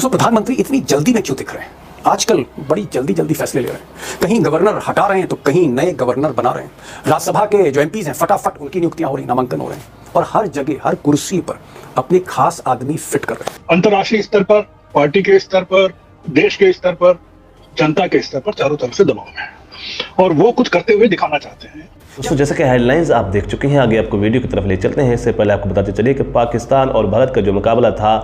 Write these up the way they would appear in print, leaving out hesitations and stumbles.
दोस्तों, प्रधानमंत्री इतनी जल्दी में क्यों दिख रहे हैं? आजकल बड़ी जल्दी जल्दी फैसले ले रहे हैं। कहीं गवर्नर हटा रहे हैं तो कहीं नए गवर्नर बना रहे हैं। राज्यसभा के जो एमपीज हैं फटाफट उनकी नियुक्तियां हो रही, नामांकन हो रहे हैं और हर जगह हर कुर्सी पर अपने खास आदमी फिट कर रहे हैं। अंतर्राष्ट्रीय स्तर पर, पार्टी के स्तर पर, देश के स्तर पर, जनता के स्तर पर चारों तरफ से दबाव में है और वो कुछ करते हुए दिखाना चाहते हैं। दोस्तों, जैसे कि हेडलाइंस आप देख चुके हैं, आगे आपको वीडियो की तरफ ले चलते हैं। इससे पहले आपको बताते चलिए कि पाकिस्तान और भारत का जो मुकाबला था,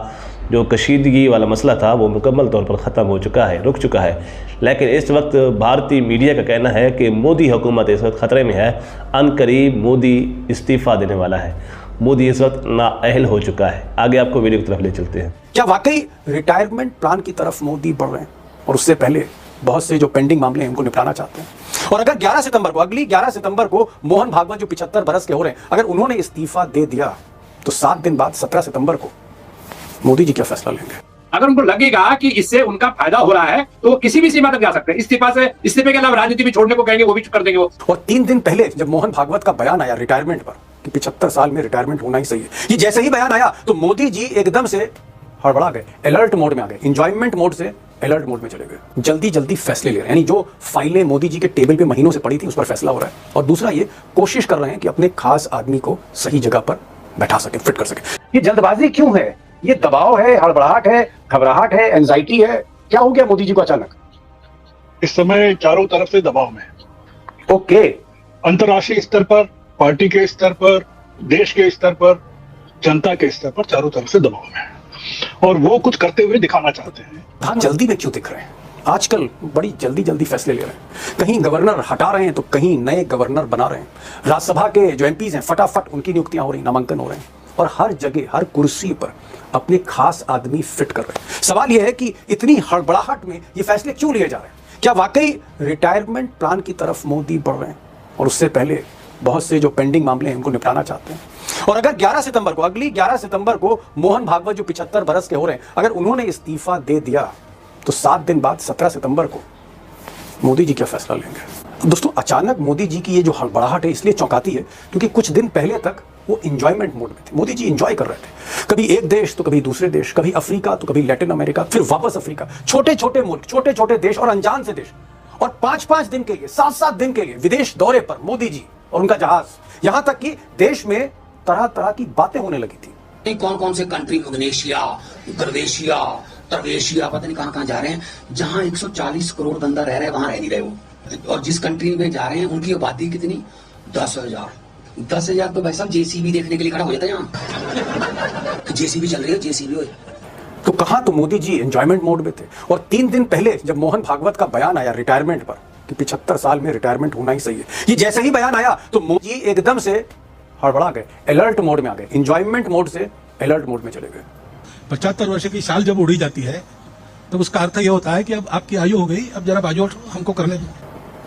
जो कशीदगी वाला मसला था, वो मुकम्मल तौर पर ख़त्म हो चुका है, रुक चुका है। लेकिन इस वक्त भारतीय मीडिया का कहना है कि मोदी हुकूमत इस वक्त ख़तरे में है। अनकरीब मोदी इस्तीफ़ा देने वाला है। मोदी इस वक्त नाअहल हो चुका है। आगे आपको वीडियो की तरफ ले चलते हैं। क्या वाकई रिटायरमेंट प्लान की तरफ मोदी बढ़ रहे हैं और उससे पहले बहुत से जो पेंडिंग मामले हैं उनको निपटाना चाहते हैं? और अगर 11 सितंबर को, अगली 11 सितंबर को मोहन भागवत जो 75 बरस के हो रहे हैं, अगर उन्होंने इस्तीफा दे दिया तो 7 दिन बाद 17 सितंबर को मोदी जी क्या फैसला लेंगे? अगर उनको लगेगा कि इससे उनका फायदा हो रहा है तो वो किसी भी सीमा तक जा सकते हैं। इस्तीफे के अलावा राजनीति भी छोड़ने को कहेंगे, वो भी कर देंगे वो। और 3 दिन पहले जब मोहन भागवत का बयान आया रिटायरमेंट पर कि 75 साल में रिटायरमेंट होना ही सही है, ये जैसे ही बयान आया तो मोदी जी एकदम से हड़बड़ा गए, अलर्ट मोड में आ गए, एंजॉयमेंट मोड से अलर्ट मोड में चले गए। जल्दी जल्दी फैसले ले रहे हैं, यानी जो फाइलें मोदी जी के टेबल पे महीनों से पड़ी थी उस पर फैसला हो रहा है। और दूसरा ये कोशिश कर रहे हैं कि अपने खास आदमी को सही जगह पर बैठा सके, फिट कर सके। ये जल्दबाजी क्यों है? ये दबाव है, हड़बड़ाहट है, घबराहट है, एंजाइटी है? क्या हो गया मोदी जी को अचानक? इस समय चारों तरफ से दबाव में है। ओके, अंतर्राष्ट्रीय स्तर पर, पार्टी के स्तर पर, देश के स्तर पर, जनता के स्तर पर चारों तरफ से दबाव में है और वो कुछ करते हुए दिखाना चाहते हैं। हाँ, जल्दी में क्यों दिख रहे हैं? आजकल बड़ी जल्दी जल्दी फैसले ले रहे हैं। कहीं गवर्नर हटा रहे हैं तो कहीं नए गवर्नर बना रहे हैं। राज्यसभा के जो एमपीज हैं फटाफट उनकी नियुक्तियां हो रही, नामांकन हो रहे हैं और हर जगह हर कुर्सी पर अपने खास आदमी फिट कर रहे हैं। सवाल यह है कि इतनी हड़बड़ाहट में ये फैसले क्यों लिए जा रहे हैं? क्या वाकई रिटायरमेंट प्लान की तरफ मोदी बढ़ रहे हैं और उससे पहले बहुत से जो पेंडिंग मामले हैं उनको निपटाना चाहते हैं? और अगर 11 सितंबर को, अगली 11 सितंबर को मोहन भागवत जो 75 बरस के हो रहे हैं, अगर उन्होंने इस्तीफा दे दिया तो 7 दिन बाद 17 सितंबर को मोदी जी क्या फैसला लेंगे? दोस्तों, अचानक मोदी जी की ये जो हड़बड़ाहट है इसलिए चौंकाती है क्योंकि कुछ दिन पहले तक वो इंजॉयमेंट मोड में थे। मोदी जी इंजॉय कर रहे थे, कभी एक देश तो कभी दूसरे देश, कभी अफ्रीका तो कभी लैटिन अमेरिका, फिर वापस अफ्रीका, छोटे छोटे मुल्क, छोटे छोटे देश और अनजान से देश। और 5-5 दिन के लिए, 7-7 दिन के लिए विदेश दौरे पर मोदी जी और उनका जहाज, यहां तक कि देश में तरह तरह की बातें होने लगी थी। कौन कौन से कंट्री, इंडोनेशिया, क्रोएशिया, तर्वेशिया, पता नहीं कहां कहां जा रहे हैं, जहां 140 करोड़ बंदा रह रहा है वहां रह नहीं रहे वो। और जिस कंट्री में जा रहे हैं उनकी आबादी कितनी? 10,000 तो भाई साहब जेसीबी देखने के लिए खड़ा हो जाता है यहाँ। जेसीबी चल रही है, जेसीबी हो। तो कहां तो मोदी जी एंजॉयमेंट मोड में थे। और 3 दिन पहले जब मोहन भागवत का बयान आया रिटायरमेंट पर कि 75 साल में रिटायरमेंट होना ही सही है, ये जैसे ही बयान आया तो मोदी एकदम से हड़बड़ा गए, अलर्ट मोड में आ गए, एंजॉयमेंट मोड से अलर्ट मोड में चले गए। 75 वर्ष की साल जब उड़ी जाती है तो उसका अर्थ यह होता है कि अब आपकी आयु हो गई, अब जरा बाजू हमको करने दो।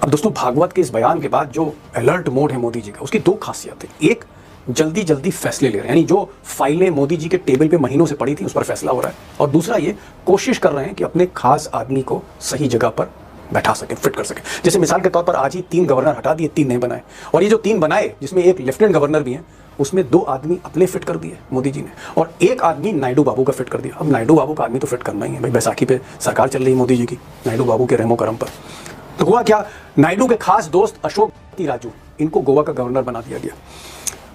अब दोस्तों, भागवत के इस बयान के बाद जो अलर्ट मोड है मोदी जी का, उसकी 2 खासियत है। एक, जल्दी जल्दी फैसले ले रहे हैं, यानी जो फाइलें मोदी जी के टेबल पे महीनों से पड़ी थी उस पर फैसला हो रहा है। और दूसरा ये कोशिश कर रहे हैं कि अपने खास आदमी को सही जगह पर बैठा सके, फिट कर सके। जैसे मिसाल के तौर पर आज ही 3 गवर्नर हटा दिए, 3 नए बनाए। और ये जो 3 बनाए जिसमें एक लेफ्टिनेंट गवर्नर भी है, उसमें 2 आदमी अपने फिट कर दिए मोदी जी ने और 1 आदमी नायडू बाबू का फिट कर दिया। अब नायडू बाबू का आदमी तो फिट करना ही है भाई, बैसाखी पे सरकार चल रही है मोदी जी की, नायडू बाबू के रहमो करम पर। तो हुआ क्या, नायडू के खास दोस्त अशोक राजू, इनको गोवा का गवर्नर बना दिया गया।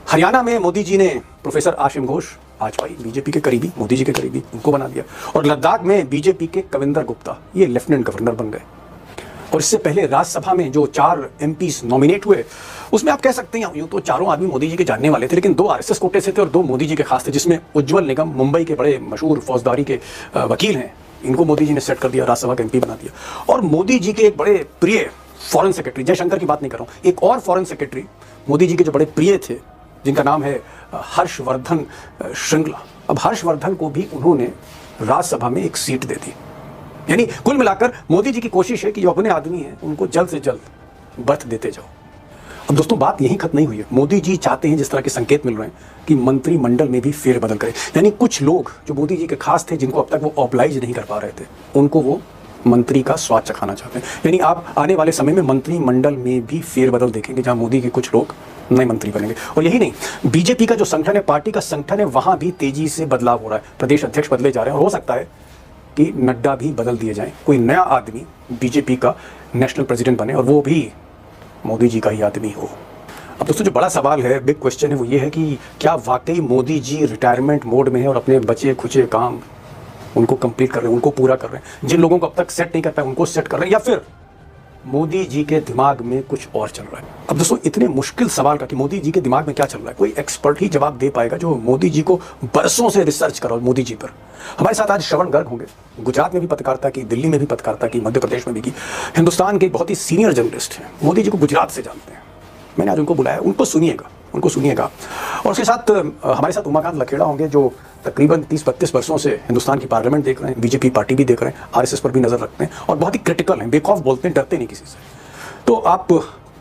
हरियाणा में मोदी जी ने प्रोफेसर आशिम घोष, वाजपेयी बीजेपी के करीबी, मोदी जी के करीबी, उनको बना दिया। और लद्दाख में बीजेपी के कविंदर गुप्ता, ये लेफ्टिनेंट गवर्नर बन गए। और इससे पहले राज्यसभा में जो 4 एमपीज नॉमिनेट हुए, उसमें आप कह सकते हैं यूं तो चारों आदमी मोदी जी के जानने वाले थे, लेकिन 2 आरएसएस कोटे से थे और 2 मोदी जी के खास थे, जिसमें उज्जवल निगम, मुंबई के बड़े मशहूर फौजदारी के वकील हैं, इनको मोदी जी ने सेट कर दिया, राज्यसभा का एमपी बना दिया। और मोदी जी के एक बड़े प्रिय फॉरेन सेक्रेटरी, जयशंकर की बात नहीं कर रहा हूँ, एक और फॉरेन सेक्रेटरी मोदी जी के जो बड़े प्रिय थे, जिनका नाम है हर्षवर्धन श्रृंगला। अब हर्षवर्धन को भी उन्होंने राज्यसभा में एक सीट दे दी। यानी कुल मिलाकर मोदी जी की कोशिश है कि जो अपने आदमी हैं उनको जल्द से जल्द बर्थ देते जाओ। अब दोस्तों, बात यहीं खत्म नहीं हुई है। मोदी जी चाहते हैं, जिस तरह के संकेत मिल रहे हैं, कि मंत्रिमंडल में भी फेरबदल करें। यानी कुछ लोग जो मोदी जी के खास थे, जिनको अब तक वो ऑब्लाइज नहीं कर पा रहे थे, उनको वो मंत्री का स्वाद चखाना चाहते हैं। यानी आप आने वाले समय में मंत्रिमंडल में भी फेरबदल देखेंगे, जहां मोदी के कुछ लोग नए मंत्री बनेंगे। और यही नहीं, बीजेपी का जो संगठन है, पार्टी का संगठन है, वहां भी तेजी से बदलाव हो रहा है। प्रदेश अध्यक्ष बदले जा रहे हैं और हो सकता है कि नड्डा भी बदल दिए जाएं, कोई नया आदमी बीजेपी का नेशनल प्रेसिडेंट बने और वो भी मोदी जी का ही आदमी हो। अब दोस्तों जो बड़ा सवाल है, बिग क्वेश्चन है, वो ये है कि क्या वाकई मोदी जी रिटायरमेंट मोड में है और अपने बचे खुचे काम उनको कंप्लीट कर रहे हैं, उनको पूरा कर रहे हैं, जिन लोगों को अब तक सेट नहीं कर पाए उनको सेट कर रहे हैं, या फिर मोदी जी के दिमाग में कुछ और चल रहा है। अब दोस्तों इतने मुश्किल सवाल का कि मोदी जी के दिमाग में क्या चल रहा है, कोई एक्सपर्ट ही जवाब दे पाएगा जो मोदी जी को बरसों से रिसर्च करो मोदी जी पर। हमारे साथ आज श्रवण गर्ग होंगे, गुजरात में भी पत्रकारिता की, दिल्ली में भी पत्रकारिता की, मध्य प्रदेश में भी की, हिंदुस्तान के बहुत ही सीनियर जर्नलिस्ट हैं, मोदी जी को गुजरात से जानते हैं। मैंने आज उनको बुलाया, उनको सुनिएगा। और उसके साथ हमारे साथ उमाकांत लखेड़ा होंगे जो तकरीबन 30-32 वर्षों से हिंदुस्तान की पार्लियामेंट देख रहे हैं, बीजेपी पार्टी भी देख रहे हैं, आरएसएस पर भी नजर रखते हैं और बहुत ही क्रिटिकल हैं, बेखौफ बोलते हैं, डरते नहीं किसी से। तो आप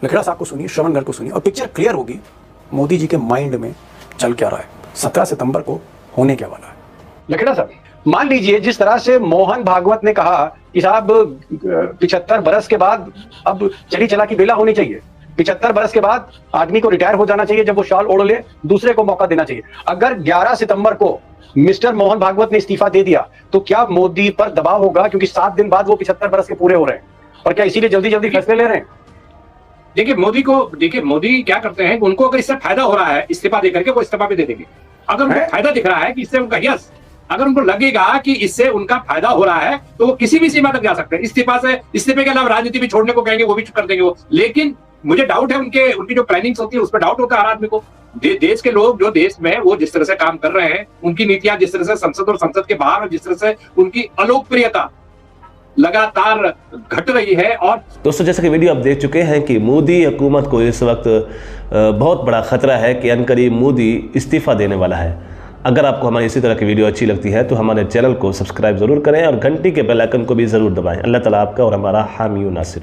लखेड़ा साहब को सुनिए, श्रवण गर्ग को सुनिए और पिक्चर क्लियर होगी मोदी जी के माइंड में चल क्या रहा है, 17 सितंबर को होने क्या वाला है। लखेड़ा साहब, मान लीजिए जिस तरह से मोहन भागवत ने कहा कि साहब 75 बरस के बाद अब चली चला की बेला होनी चाहिए, 75 बरस के बाद आदमी को रिटायर हो जाना चाहिए, जब वो शॉल ओढ़ ले दूसरे को मौका देना चाहिए। अगर 11 सितंबर को मिस्टर मोहन भागवत ने इस्तीफा दे दिया तो क्या मोदी पर दबाव होगा, क्योंकि 7 दिन बाद वो 75 बरस के पूरे हो रहे हैं, और क्या इसीलिए जल्दी जल्दी फैसले ले रहे हैं? देखिए मोदी क्या करते हैं, उनको अगर इससे फायदा हो रहा है इस्तीफा देकर के, वो इस्तीफा भी दे देंगे। अगर उनको फायदा दिख रहा है कि इससे उनका अगर उनको लगेगा कि इससे उनका फायदा हो रहा है तो वो किसी भी सीमा तक जा सकते हैं। इस्तीफे के अलावा राजनीति भी छोड़ने को कहेंगे, वो भी कर देंगे वो। लेकिन मुझे डाउट है उनकी जो प्लानिंग्स होती है उस पर डाउट होता है हर आदमी को। देश के लोग जो देश में वो जिस तरह से काम कर रहे हैं, उनकी नीतियां जिस तरह से संसद और संसद के बाहर, और जिस तरह से उनकी अलोकप्रियता लगातार घट रही है। और दोस्तों जैसा कि वीडियो आप देख चुके हैं कि मोदी हुकूमत को इस वक्त बहुत बड़ा खतरा है कि अनकरीब मोदी इस्तीफा देने वाला है। अगर आपको हमारी इसी तरह की वीडियो अच्छी लगती है तो हमारे चैनल को सब्सक्राइब ज़रूर करें और घंटी के बेल आइकन को भी ज़रूर दबाएं। अल्लाह ताला आपका और हमारा हामी नासिर।